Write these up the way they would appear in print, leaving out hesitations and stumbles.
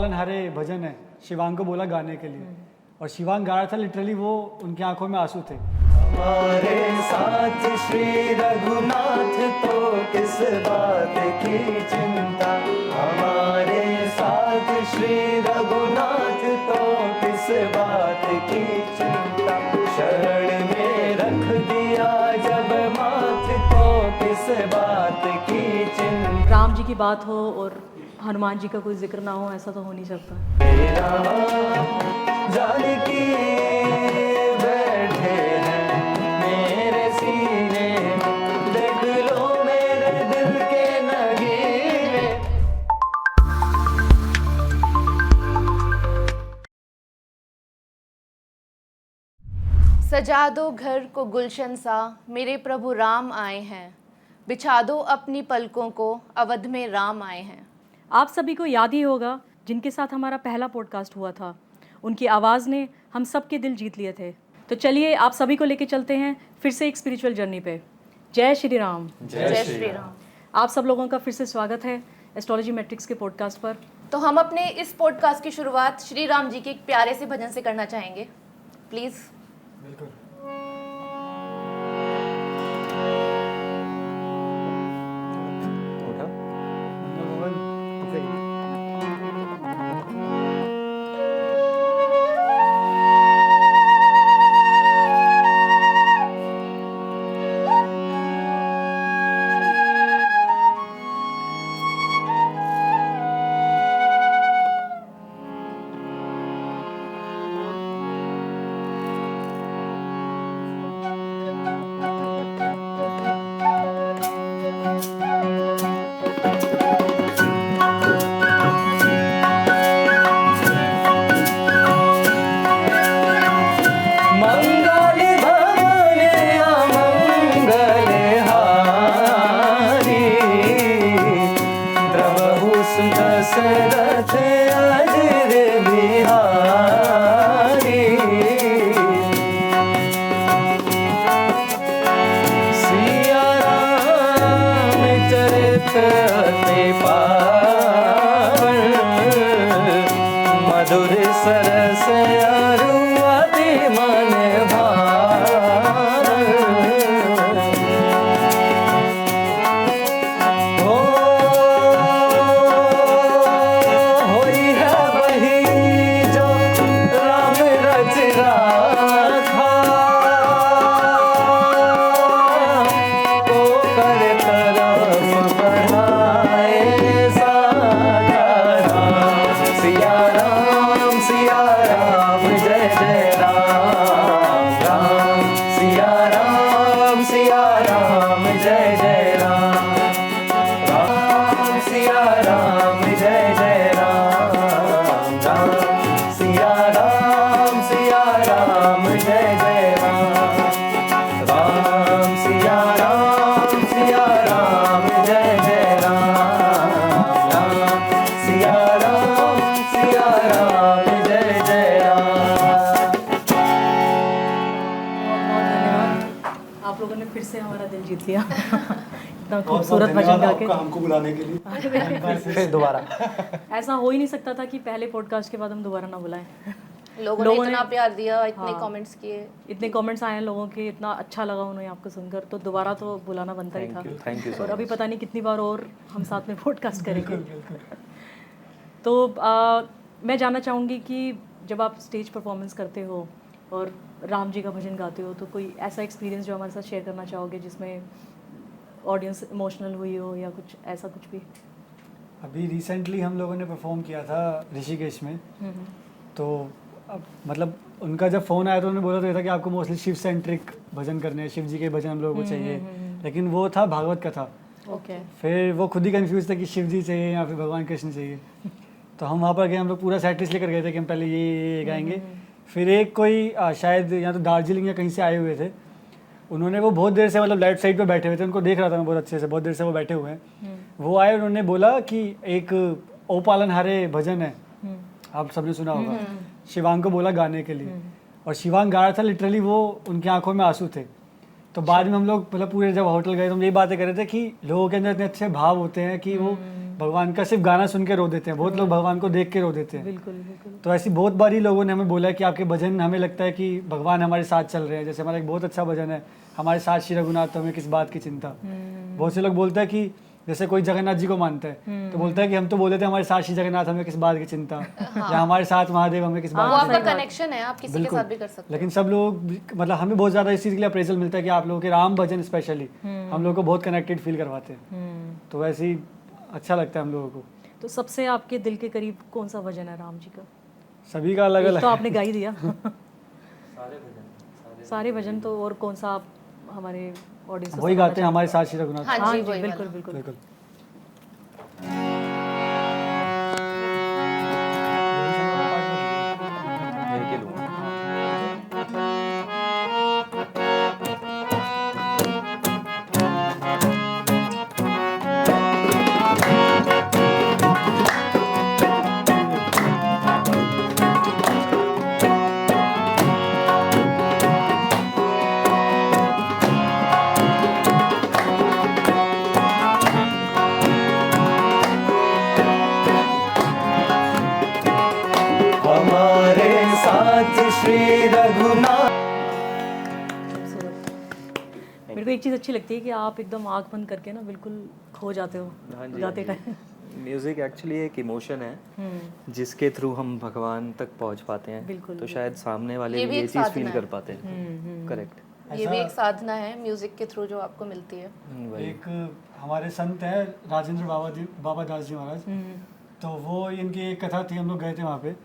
पालन हारे भजन है, शिवांग को बोला गाने के लिए और शिवांग गा रहा था, लिटरली वो उनकी आंखों में आंसू थे। हमारे साथ श्री रघुनाथ तो किस बात की चिंता, हमारे साथ श्री रघुनाथ तो किस बात की चिंता, शरण में रख दिया जब माथ तो किस बात की चिंता। राम जी की बात हो और हनुमान जी का कोई जिक्र ना हो, ऐसा तो हो नहीं सकता। मेरा जानकी बैठे हैं मेरे सीने, देख लो मेरे दिल के नगीने। सजा दो घर को गुलशन सा, मेरे प्रभु राम आए हैं, बिछा दो अपनी पलकों को, अवध में राम आए हैं। आप सभी को याद ही होगा जिनके साथ हमारा पहला पॉडकास्ट हुआ था, उनकी आवाज़ ने हम सब के दिल जीत लिए थे। तो चलिए आप सभी को लेके चलते हैं फिर से एक स्पिरिचुअल जर्नी पे। जय श्री राम। जय श्री राम। आप सब लोगों का फिर से स्वागत है एस्ट्रोलॉजी मैट्रिक्स के पॉडकास्ट पर। तो हम अपने इस पॉडकास्ट की शुरुआत श्री राम जी के एक प्यारे से भजन से करना चाहेंगे, प्लीज़। बिल्कुल। मधुर सरस अरुआति मन भार, होई है वही जो राम रच राखा, तो कर तरफ बढ़ाए सारा। सिया राम जय जय राम, राम सिया राम जय जय राम, राम सिया राम जय जय राम, राम सिया राम जय जय राम, राम सिया राम जय जय राम, राम सिया राम जय जय राम। बहुत धन्यवाद, आप लोगों ने फिर से हमारा दिल जीत लिया इतना खूबसूरत भजन गा के। हमको बुलाने के लिए फिर दोबारा ऐसा हो ही नहीं सकता था कि पहले पॉडकास्ट के बाद हम दोबारा ना बुलाएं। लोगों ने इतना प्यार दिया, इतने कमेंट्स किए, इतने कमेंट्स आए हैं लोगों के, इतना अच्छा लगा उन्हें आपको सुनकर, तो दोबारा तो बुलाना बनता ही था। थैंक यू और अभी पता नहीं कितनी बार और हम साथ में पॉडकास्ट करेंगे। तो मैं जानना चाहूँगी कि जब आप स्टेज परफॉर्मेंस करते हो और राम जी का भजन गाते हो, तो कोई ऐसा एक्सपीरियंस जो हमारे साथ शेयर करना चाहोगे जिसमें ऑडियंस इमोशनल हुई हो या कुछ ऐसा कुछ भी? अभी रिसेंटली हम लोगों ने परफॉर्म किया था ऋषिकेश में, तो अब मतलब उनका जब फ़ोन आया तो उन्होंने बोला तो ये था कि आपको मोस्टली शिव सेंट्रिक भजन करने हैं, शिव जी के भजन हम लोगों को चाहिए, लेकिन वो था भागवत कथा। ओके। फिर वो खुद ही कंफ्यूज थे कि शिव जी चाहिए या फिर भगवान कृष्ण चाहिए। तो हम वहाँ पर गए, हम लोग पूरा सेट लिस्ट लेकर गए थे कि हम पहले ये गाएंगे। फिर एक कोई शायद या तो दार्जिलिंग या कहीं से आए हुए थे, उन्होंने वो बहुत देर से मतलब लेफ्ट साइड पे बैठे हुए थे, उनको देख रहा था मैं बहुत अच्छे से, बहुत देर से वो बैठे हुए हैं। वो आए, उन्होंने बोला कि एक ओ पालन हारे भजन है, आप सबने सुना होगा, शिवांग को बोला गाने के लिए और शिवांग गा रहा था, लिटरली वो उनकी आंखों में आंसू थे। तो बाद में हम लोग मतलब पूरे जब होटल गए तो हम यही बातें कर रहे थे कि लोगों के अंदर इतने अच्छे भाव होते हैं कि वो भगवान का सिर्फ गाना सुन के रो देते हैं, बहुत लोग भगवान को देख के रो देते हैं। बिल्कुल बिल्कुल। तो ऐसी बहुत बारी लोगों ने हमें बोला है कि आपके भजन हमें लगता है कि भगवान हमारे साथ चल रहे हैं। जैसे हमारा एक बहुत अच्छा भजन है, हमारे साथ श्री रघुनाथ तो हमें किस बात की चिंता। बहुत से लोग बोलते हैं कि जैसे कोई जगन्नाथ जी को मानता है तो बोलता है कि हम तो बोले थे हमारे साथ श्री जगन्नाथ हमें किस बात की चिंता, या हमारे साथ महादेव हमें किस वो बात की आपका चिंता। कनेक्शन है, आप किसी के साथ भी कर सकते लेकिन सब लोग मतलब हमें बहुत ज़्यादा इस चीज़ के लिए अप्रेजल मिलता है कि आप लोगों के राम भजन स्पेशली हम लोगों को बहुत कनेक्टेड फील करवाते हैं। तो वैसे ही अच्छा लगता है हम लोगों को। तो सबसे आपके दिल के करीब कौन सा भजन है राम जी का? सभी का अलग एक अलग तो आपने गा ही दिया। सारे भजन तो और कौन सा आप हमारे ऑडियंस को वही गाते हैं, हमारे साथ श्री रघुनाथ। हाँ हाँ जी, जी वही बिल्कुल वाला। बिल्कुल। बिल्कुल। मेरे के लूँगा। हमारे साथ श्री रघुनाथ। मेरे को एक चीज़ अच्छी लगती है कि आप एकदम आँख बंद करके ना बिल्कुल खो जाते हो हाँ जी, गाते टाइम। म्यूज़िक एक्चुअली एक इमोशन है जिसके थ्रू हम भगवान तक पहुंच पाते हैं। बिल्कुल, तो शायद सामने वाले ये भी भी ये एक चीज़ साधना फील है। कर पाते हैं। करेक्ट। ये भी एक साधना है म्यूजिक के थ्रू जो आपको मिलती है। एक हमारे संत है राजेंद्र बाबा दास जी महाराज, तो वो इनकी एक कथा थी, हम लोग गए थे वहाँ पे।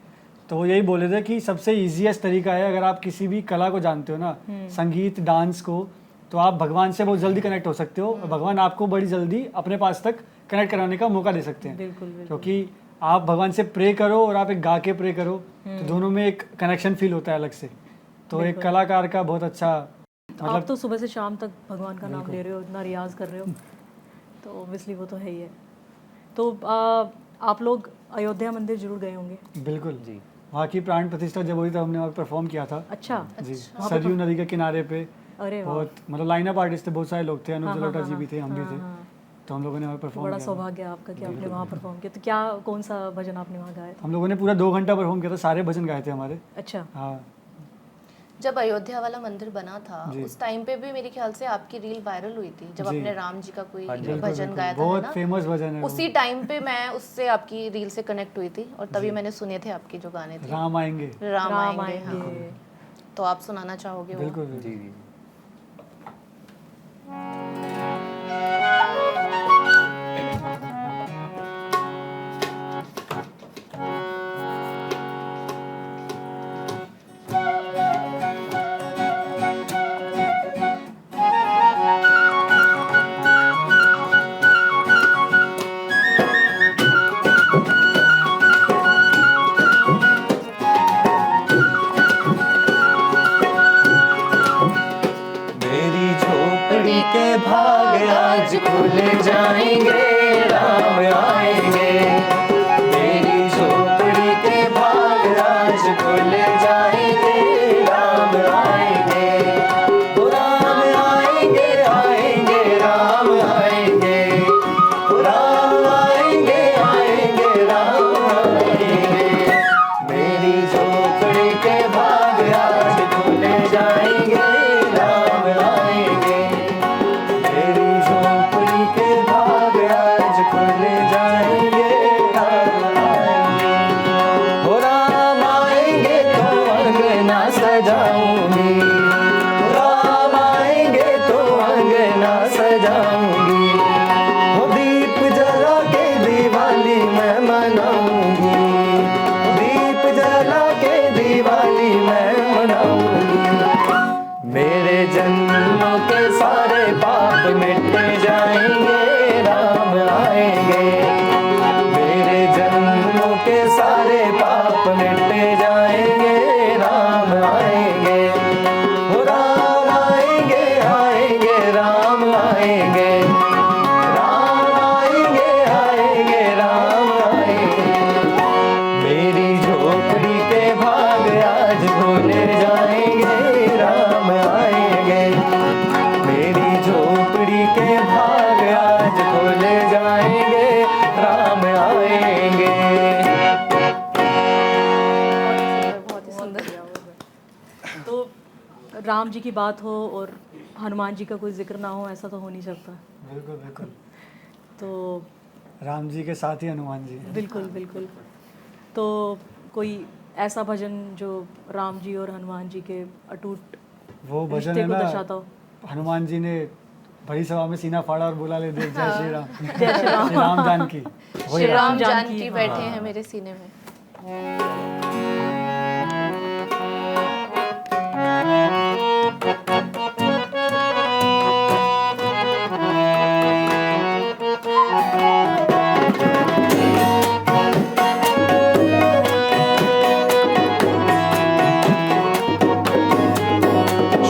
तो वो यही बोले थे कि सबसे इजीएस्ट तरीका है, अगर आप किसी भी कला को जानते हो ना, संगीत डांस को, तो आप भगवान से बहुत जल्दी कनेक्ट हो सकते हो और भगवान आपको बड़ी जल्दी अपने पास तक कनेक्ट कराने का मौका दे सकते हैं। बिल्कुल बिल्कुल। क्योंकि आप भगवान से प्रे करो और आप एक गा के प्रे करो तो दोनों में एक कनेक्शन फील होता है अलग से। तो एक कलाकार का बहुत अच्छा आप तो सुबह से शाम तक भगवान का नाम ले रहे हो, इतना रियाज कर रहे हो, तो ऑब्वियसली वो तो है ही है। तो आप लोग अयोध्या मंदिर जरूर गए होंगे। बिल्कुल जी, वहाँ की प्राण प्रतिष्ठा जब हुई तो हमने वहाँ परफॉर्म किया था अच्छा जी, सरयू नदी के किनारे पे। अरे वाह, बहुत मतलब लाइन अप आर्टिस्ट थे, बहुत सारे लोग थे, अनुज जलोटा जी भी थे, हम भी थे। हाँ। तो हम लोगों ने वहाँ परफॉर्म बड़ा किया था। सौभाग्य है आपका कि आपने वहाँ परफॉर्म किया। तो क्या कौन सा भजन आपने वहाँ गाया था? हम लोगों ने पूरा 2 घंटा परफॉर्म किया था, सारे भजन गाए थे हमारे। अच्छा, हाँ जब अयोध्या वाला मंदिर बना था जी। उस टाइम पे भी मेरे ख्याल से आपकी रील वायरल हुई थी जब जी। आपने राम जी का कोई बिल्कुल, भजन बिल्कुल, गाया था, है बहुत ना? फेमस भजन है वो। उसी टाइम पे मैं उससे आपकी रील से कनेक्ट हुई थी और तभी मैंने सुने थे आपके जो गाने थे, राम आएंगे। राम राम आएंगे। हाँ। आएंगे। तो आप सुनाना चाहोगे वो? बिल्कुल जी बिल्कुल। जी। मेरी झोपड़ी के भाग आज खुल जाएंगे, राम आएंगे। मेरी झोपड़ी के भाग आज खुल जाएंगे, राम आएंगे। ओ राम आएंगे, आएंगे राम आएंगे। ओ राम आएंगे, आएंगे राम आएंगे। मेरी झोपड़ी के भाग आज खुल जाएंगे, राम आएंगे। मेरी झोपड़ी के भाग आज खुल जाएंगे, जी की बात हो और हनुमान जी का कोई जिक्र ना हो, ऐसा तो हो नहीं सकता। बिल्कुल बिल्कुल। तो राम जी के साथ ही हनुमान जी हैं। बिल्कुल बिल्कुल। तो कोई ऐसा भजन जो राम जी और हनुमान जी के अटूट वो भजन रिश्ते है को ना, दर्शाता हो। हनुमान जी ने बड़ी सभा में सीना फाड़ा और बोला, ले देख जय श्री राम, जय श्री राम। श्री राम जानकी। वही श्री राम जानकी, जानकी बैठे हैं मेरे सीने में।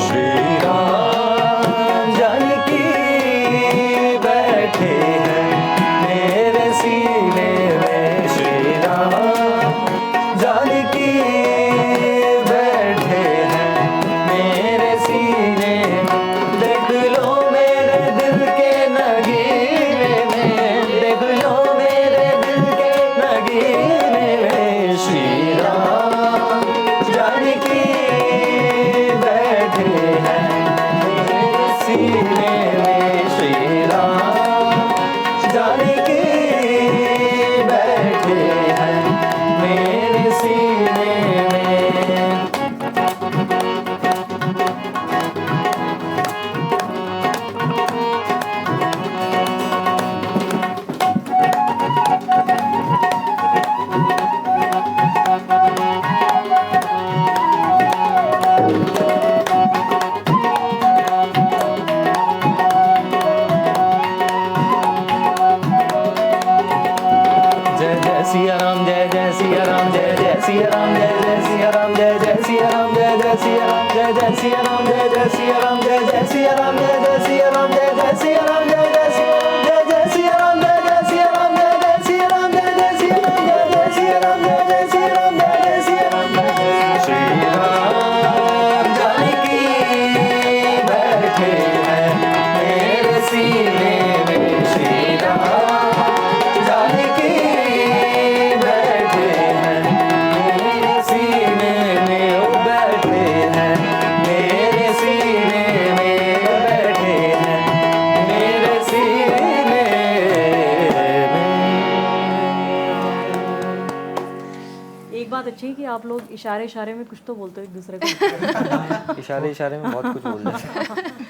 श्री राम जानकी बैठे हैं मेरे सीने में, श्री राम जानकी बैठे हैं मेरे सीने में। देख लो मेरे दिल के नगीने में, देख लो मेरे दिल के नगीने में, श्री राम जानकी बैठे हैं मेरे सीने में, श्री राम जानकी बैठे हैं मेरे सीने में। जय जय सिया राम, जय जय सिया राम, जय जय सिया राम, जय जय सिया राम, जय जय सिया राम, जय जय सिया राम, जय जय सिया राम, जय जय सिया राम, जय जय सिया राम, जय जय सिया राम, जय जय सिया राम, जय जय सिया राम, जय जय सिया राम, जय जय सिया राम, जय जय सिया राम, जय जय सिया राम, जय जय सिया राम, जय जय सिया राम, जय जय सिया राम। श्री राम जानकी बैठे हैं मेरे सीने में, श्री राम जानकी बैठे हैं मेरे सीने में, ओ बैठे हैं मेरे सीने में, बैठे हैं मेरे सीने में। एक बात अच्छी है कि आप लोग इशारे इशारे में कुछ तो बोलते हो एक दूसरे को। इशारे इशारे में बहुत कुछ बोल देते हैं।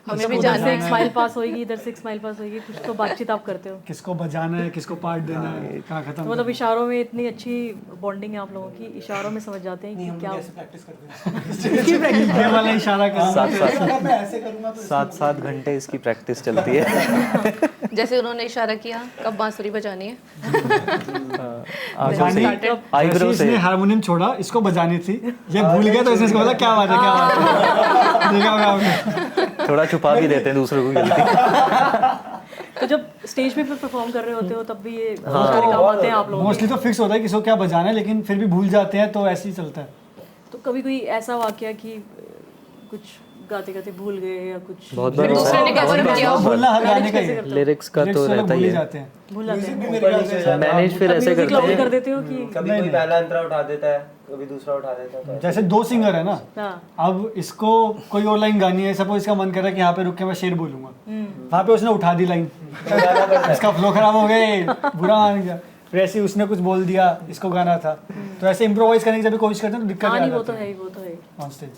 हमें भी उधर जानना से एक है। स्माइल पास होएगी, इधर से एक स्माइल पास होएगी, कुछ तो बातचीत आप करते हो। किसको बजाना है, किसको पार्ट देना है, कहाँ खत्म तो मतलब इशारों में इतनी अच्छी बॉन्डिंग है आप लोगों की, इशारों में समझ जाते हैं कि क्या प्रैक्टिस करते हैं। ये वाला इशारा करना, सात सात घंटे इसकी प्रैक्टिस चलती है। जैसे उन्होंने इशारा किया कब बांसुरी बजानी है। बजानी आईब्रो से इसने हारमोनियम छोड़ा, इसको बजानी थी, ये भूल गया तो इसने इसको बोला क्या बात है, क्या बात है। देखा होगा आपने। थोड़ा छुपा भी देते हैं दूसरों को गलती। तो जब स्टेज पे परफॉर्म कर रहे होते हो तब भी ये सारे काम आते हैं आप लोगों मोस्टली तो फिक्स होता है किसको क्या बजाना है, लेकिन फिर भी भूल जाते हैं, तो ऐसे ही चलता है। के। तो कभी कोई ऐसा वाकया कि कुछ गाते गाते भूल गए या कुछ बहुत बार दूसरे ने cover किया हो। बोलना हर गाने का ही है। लिरिक्स का तो lyrics लोग रहता भूल ही ही है। जाते हैं। भूल जाते हैं। मैनेज फिर ऐसे म्यूजिक करते लाउड कर हैं। देते हो कि कभी कोई पहला अंतरा उठा देता है, कभी दूसरा उठा देता है, तो जैसे दो सिंगर है ना, हाँ अब इसको कोई और लाइन गानी है, सपोज इसका मन कर रहा है कि यहाँ पे रुक के मैं शेर बोलूंगा, वहाँ पे उसने उठा दी लाइन, इसका फ्लो खराब हो गया, बुरा मान गया, फिर ऐसे ही उसने कुछ बोल दिया, इसको गाना था, तो ऐसे इम्प्रोवाइज करने की जब भी कोशिश करते हैं तो दिक्कत हाँ आ नहीं वो तो जाती है ही, वो तो है ही। On stage.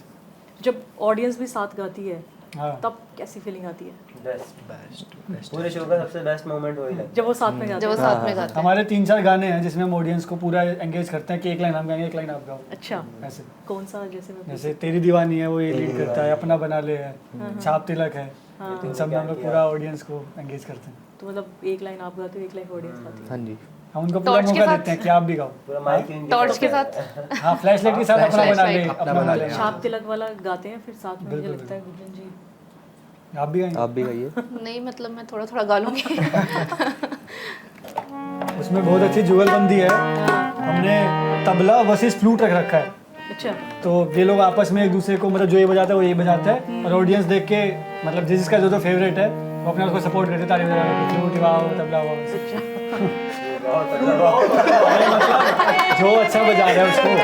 जब ऑडियंस भी साथ गाती है हाँ, तब कैसी फीलिंग आती है बेस्ट पूरे शो का सबसे बेस्ट मोमेंट वही लगता जब वो साथ में गाते जब वो हैं? साथ में गाते हैं। हमारे 3-4 गाने हैं जिसमें हम ऑडियंस को पूरा एंगेज करते हैं कि एक लाइन हम गाएंगे, एक लाइन आप गाओ, अच्छा ऐसे। कौन सा जैसे मैं जैसे तेरी दीवानी है वो ये लीड करता है, अपना बना ले है, छाप तिलक है, इन सब में हम लोग पूरा ऑडियंस को एंगेज करते हैं। तो मतलब एक लाइन आप गाते हो एक लाइन ऑडियंस गाती है। हाँ जी। हम उनको पूरा Torch के मौका साथ? देते हैं कि आप भी गाओ। पूरा माइक इन टॉर्च के साथ हाँ, फ्लैश लाइट के साथ अपना बना ले, अपना बना ले। छाप तिलक वाला गाते हैं फिर साथ में मुझे बिल्कुल, लगता है गुंजन जी आप भी गाएंगे? आप भी गाइए। नहीं, मतलब मैं थोड़ा थोड़ा गा लूंगी। उसमें बहुत अच्छी जुगलबंदी है, हमने तबला वर्सेस फ्लूट रख रखा है, अच्छा तो ये लोग आपस में एक दूसरे को, मतलब जो ये बजाता है वो ये बजाता है, और ऑडियंस देख के मतलब जिसका जो फेवरेट है वो अपने उसको सपोर्ट करते, ताली बजा के, फ्लूट वाओ, तबला वाओ, जो अच्छा बजा रहा है उसको मैं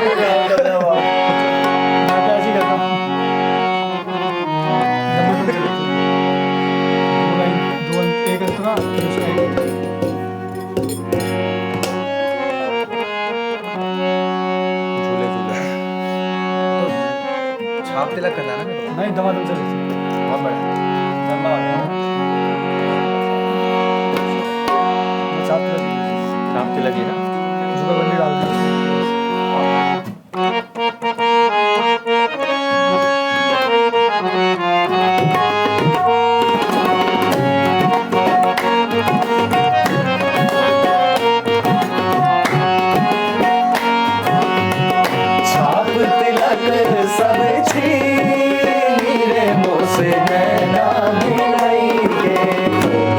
तो ऐसे ही करता हूँ। ना फिर उसका झूले झूले छाप तिलक करना है ना मेरे को। नहीं दमादम से बहुत बड़ा है। लंबा हो गया ना। शाम की लगी ना जुगलबंदी डाल दी छाप तिलक सब छीनी रे मोसे नैना मिलाई के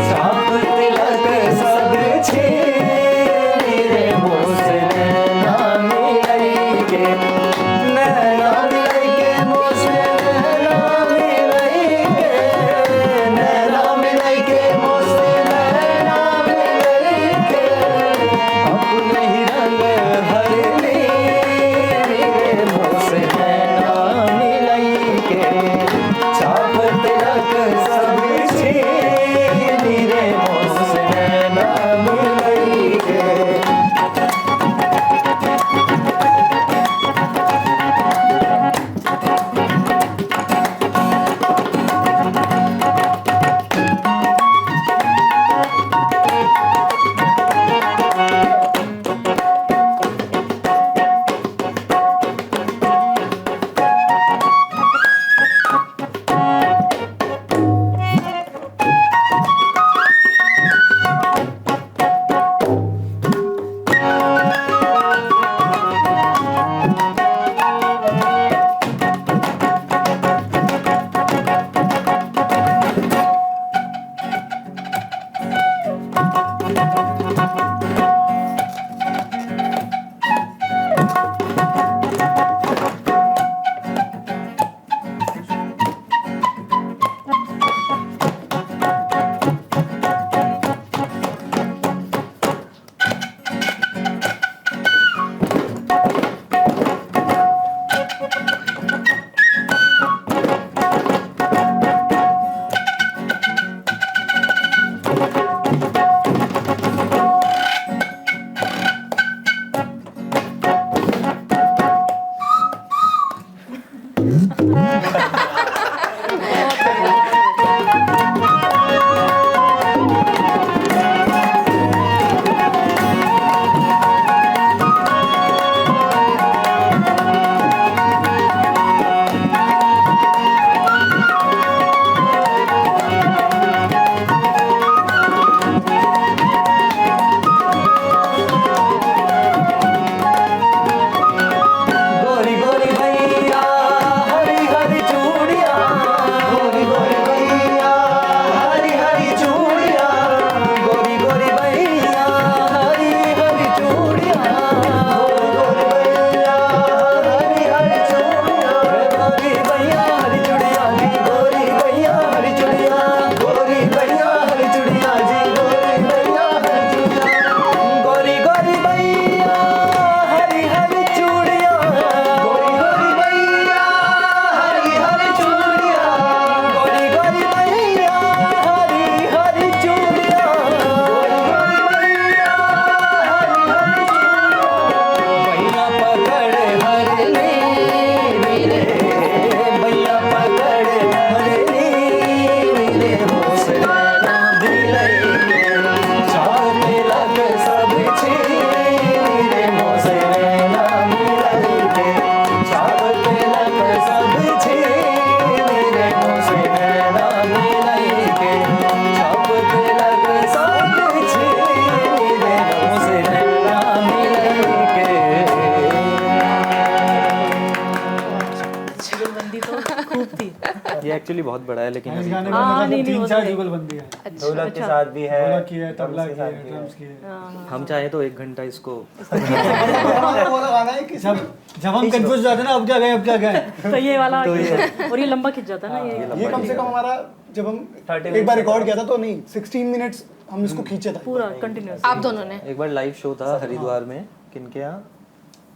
छाप तिलक सब छीनी रे मोसे नैना मिलाई के नैना मिलाई के मोसे नैना मिलाई के नैना मिलाई के मोसे नैना मिलाई के अपने ही रंग भरली रे मोसे नैना मिलाई के छाप तिलक सब छीनी रे मोसे नैना मिलाई के गोरी गोरी भैया हरी हरी चूड़िया गोरी गोरी भैया हरी हरी चूड़िया गोरी गोरी भैया हरी हरी चूड़िया गोरी भैया हरी हरी चूड़िया गोरी भैया हरी चूड़िया जी गोरी भैया हरी चूड़िया गोरी भैया हरी चूड़िया जी गोरी भैया हरी चूड़िया गोरी गोरी भैया हरी हरी चूड़िया गोरी गोरी भैया हरी हरी चूड़िया गोरी गोरी भैया हरी हरी चूड़िया गोरी गोरी भैया हरी हरी चूड़िया भैया पकड़े हरली मेरे भैया पकड़े हरली मेरे मोसे नैना मिलाई छाप तिलक सब छीनी रे मोसे नैना मिलाई के छाप तिलक सब छीनी रे मोसे नैना मिलाई के छाप तिलक सब छीनी रे मोसे नैना मिलाई के जुगलबंदी तो खूब थी। ये एक्चुअली बहुत बड़ा है लेकिन इस अभी गाने में हाँ, मतलब नहीं, नहीं, वो 3-4 तो है। जुगलबंदी है ढोलक के साथ भी है, ढोलक की है तबला drums की के साथ है भी ड्रम्स की है हम चाहे तो 1 घंटा इसको वो वाला गाना है कि जब हम कंफ्यूज हो जाते हैं ना अब क्या गए अब क्या गए तो ये वाला और ये लंबा खिंच जाता है ना ये ये कम से कम हमारा जब हम 30 एक बार रिकॉर्ड किया था तो नहीं 16 मिनट्स हम इसको खींचे थे पूरा कंटिन्यूस। आप दोनों ने एक बार लाइव शो था हरिद्वार में किनके यहाँ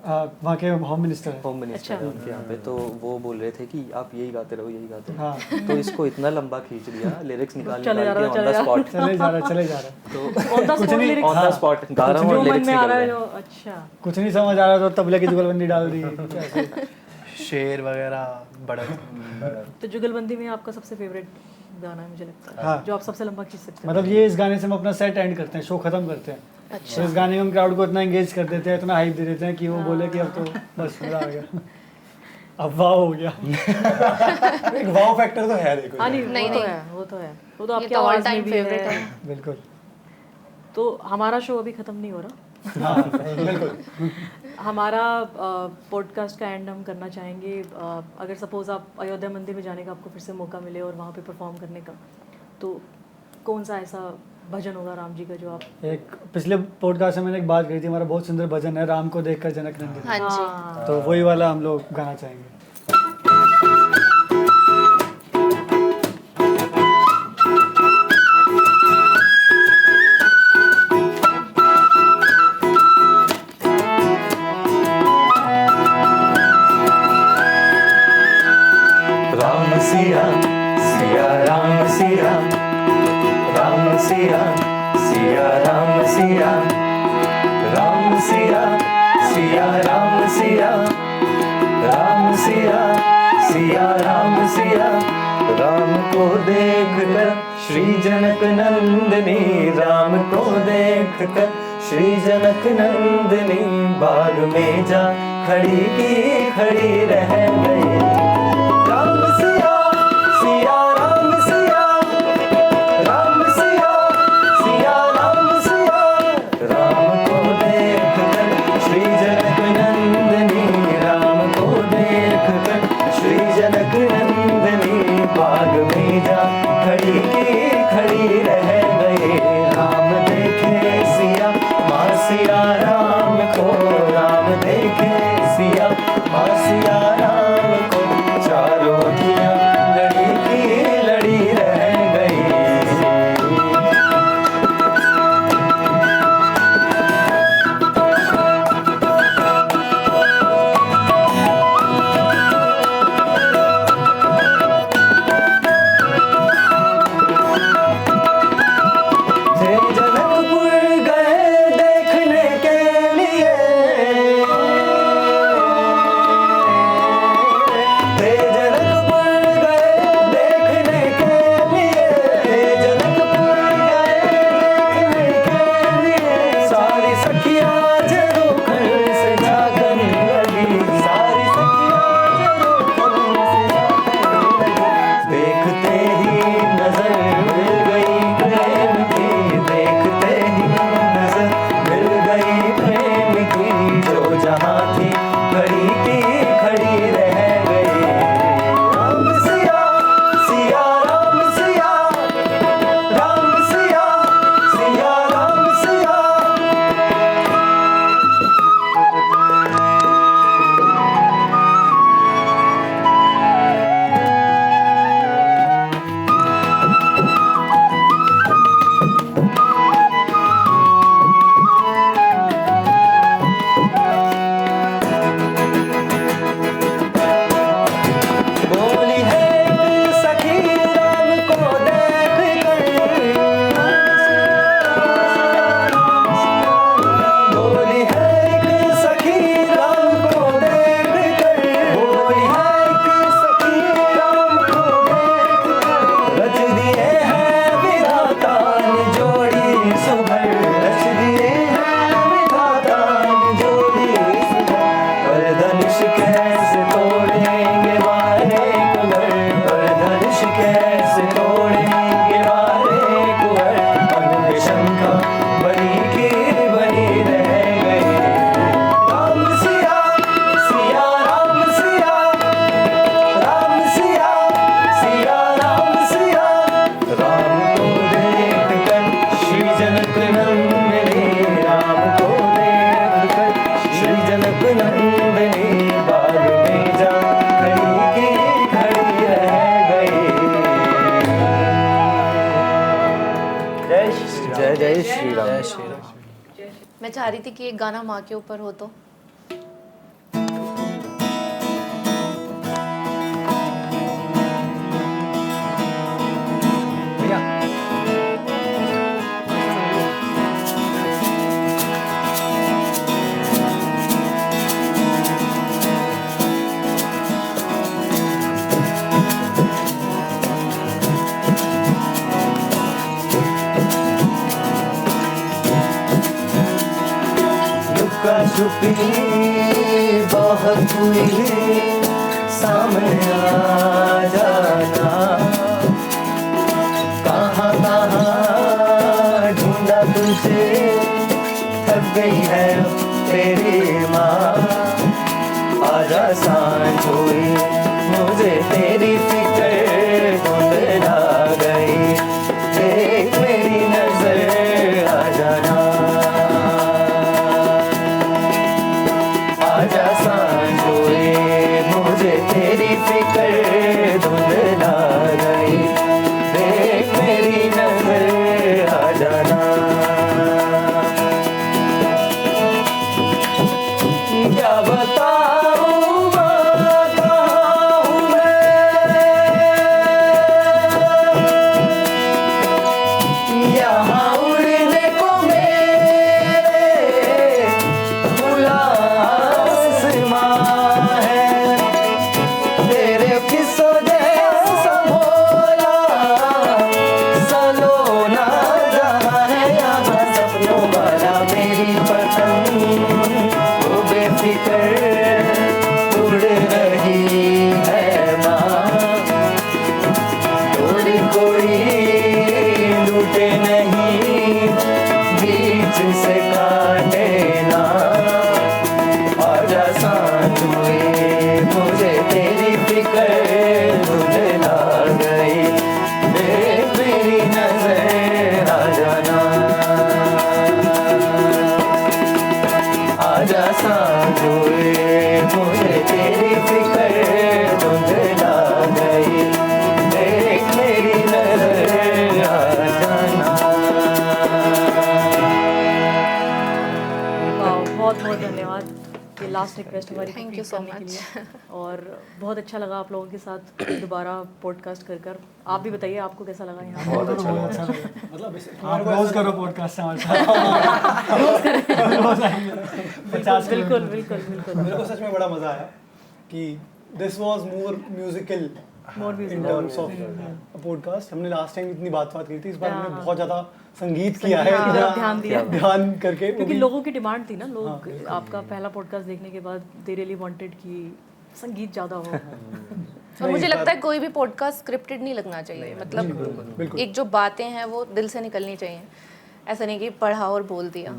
वहाँ के होम मिनिस्टर है। होम मिनिस्टर है उनके यहाँ पे, तो वो बोल रहे थे कि आप यही गाते रहो, यही गाते रहो। हाँ तो इसको इतना लंबा खींच दिया, लिरिक्स निकाल चले जा निकाल रहा के है, ऑन द स्पॉट, चले जा रहा है तो on the spot lyrics on the spot गा रहा हूँ जो और मन लिरिक्स में आ निकल रहा रहे है हैं। जो अच्छा कुछ नहीं समझ आ रहा तो तबले की जुगलबंदी डाल दी ऐसे। शेर वगैरह बड़ा तो जुगलबंदी में आपका सबसे फेवरेट गाना है मुझे लगता है, हाँ। जो आप सबसे लंबा खींच सकते हैं। मतलब ये इस गाने से हम अपना सेट एंड करते हैं, शो खत्म करते हैं। अच्छा। तो इस गाने में हम क्राउड को इतना एंगेज कर देते हैं, इतना हाइप दे देते हैं कि वो बोले कि अब तो बस मजा आ गया, अब वाह हो गया। एक वाव फैक्टर तो है देखो। हाँ नहीं नहीं, वो तो नहीं। है, वो तो है, वो तो ये आपकी तो all आवाज़ में time भी favorite है। है। बिल्कुल। तो हमारा शो अभी ख़त्म नहीं हो रहा, हाँ बिल्कुल। हमारा पॉडकास्ट का एंड हम करना चाहेंगे। अगर सपोज़ आप अयोध्या मंदिर में जाने का आपको फिर से मौका मिले और वहाँ पे परफॉर्म करने का, तो कौन सा ऐसा भजन होगा राम जी का जो आप एक पिछले पॉडकास्ट में मैंने एक बात कही थी, हमारा बहुत सुंदर भजन है, राम को देखकर जनक नंदन। हाँ जी। हाँ, तो वही वाला हम लोग गाना चाहेंगे। राम सिया सिया राम सिया, राम सिया सिया राम सिया, राम सिया सिया राम सिया, राम सिया सिया राम सिया। राम को देख कर श्री जनक नंदनी, राम को देख कर श्री जनक नंदनी, बाग में जा खड़ी की खड़ी रह गई। राम सिया सिया राम सिया, राम सिया सिया राम सिया। राम को देख कर श्री जनक नंदनी, राम को देख कर श्री जनक नंदनी, बाग में जा खड़ी की खड़ी रह गए। राम देखे सिया माँ सिया राम को, राम देखे सिया माँ सिया राम को, चारों अखियाँ लड़ी की लड़ी रह गई। थे जनकपुर गए देखने के लिए, थे जनकपुर गए देखने के लिए, थे जनकपुर गए देखने के लिए। सारी सखियाँ जरूर से जागने लगी, सारी सखियाँ जरूर से जागने लगी। देखते ही नजर मिल गई प्रेम की, देखते ही नजर मिल गई प्रेम की, जो जहाँ थी खड़ी की खड़ी रह गई। राम सिया सिया राम सिया, राम सिया सिया राम सिया। बोली है एक सखी राम को देख कर, बोली है एक सखी राम को देख कर, बोली है एक सखी राम को देख कर। रच दिए हैं विधाता ने जोड़ी सुभर, रच दिए हैं विधाता ने जोड़ी सुभर। पर धनुष कैसे तोड़ेंगे वारे कुंवर, पर धनुष कैसे तोड़ेंगे वारे कुंवर। अंग शंखा बनी की बनी रह गई। राम सिया सिया राम सिया, राम सिया सिया राम सिया। राम को देख कर श्री जनक नंदनी, राम को देख कर श्री जनक नंदनी, बाग में जा खड़ी की खड़ी रह गई। जय जय श्री राम। जय श्री राम। मैं चाह रही थी कि एक गाना माँ के ऊपर हो तो छुपा छुपी बहुत हुई, सामने आ जाना। कहाँ कहाँ ढूंढा तुझे, थक गई है अब तेरी माँ। आजा सांझ हुई, मुझे तेरी फिक्र धुंधला गई। देख मेरी नजर आ जाना। आजा सांझ हुई, मुझे तेरी फिक्र धुंधला गई। देख मेरी नजर आ जाना। क्या बताऊं माँ कहाँ हूँ मैं, यहाँ उड़ने को मेरे खुला आसमां है। तेरे किस्सों जैसा भोला सलोना जहाँ है, यहाँ सपनों वाला मेरी पतंग वो बेफिक्र उड़ रही है माँ। कोई कोई लूटे नहीं, बीच से काटे ना। आजा सांझ हुई, मुझे तेरी फिक्र धुंधला गई। देख मेरी नजर आ जाना। आजा सांझ हुई, मुझे तेरी फिक्र धुंधला गई। देख मेरी नजर आ जाना। बहुत बहुत धन्यवाद ये लास्ट रिक्वेस्ट हमारी Thank complete you so करने के much. लिए। और बहुत अच्छा लगा आप लोगों के साथ दोबारा पॉडकास्ट कर। आप भी बताइए आपको कैसा लगा यहाँ बहुत अच्छा लगा। अच्छा लगा। मतलब आप रोज करो पॉडकास्ट हमारे साथ। रोज आएंगे। 50 बिल्कुल बिल्कुल बिल्कुल मेरे को सच में बड़ा मजा आया कि this was more musical More in musical. Terms of podcast. हमने लास्ट टाइम इतनी बात की थी, इस बार हमने हाँ। बहुत ज्यादा संगीत किया है, संगीत की तरफ इतना ध्यान दिया। ध्यान करके वो क्योंकि भी- लोगों की डिमांड थी ना, हाँ, लोग बिल्कुल, आपका पहला पॉडकास्ट देखने के बाद दे रियली वांटेड कि संगीत ज़्यादा हो। और मुझे लगता है कोई भी पॉडकास्ट स्क्रिप्टेड नहीं लगना चाहिए। मतलब बिल्कुल। एक जो बातें हैं वो दिल से निकलनी चाहिए, ऐसा नहीं कि पढ़ा और बोल दिया।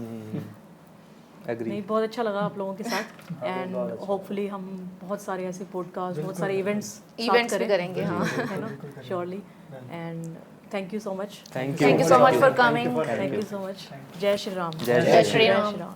एग्री। नहीं, बहुत अच्छा लगा आप लोगों के साथ एंड होपफुली हम बहुत सारे ऐसे पॉडकास्ट, बहुत सारे इवेंट्स भी करेंगे, हाँ। है ना, surely. And thank you so much. Thank thank you so much for coming. Thank you so much. जय श्री राम। जय जय श्री राम। राम।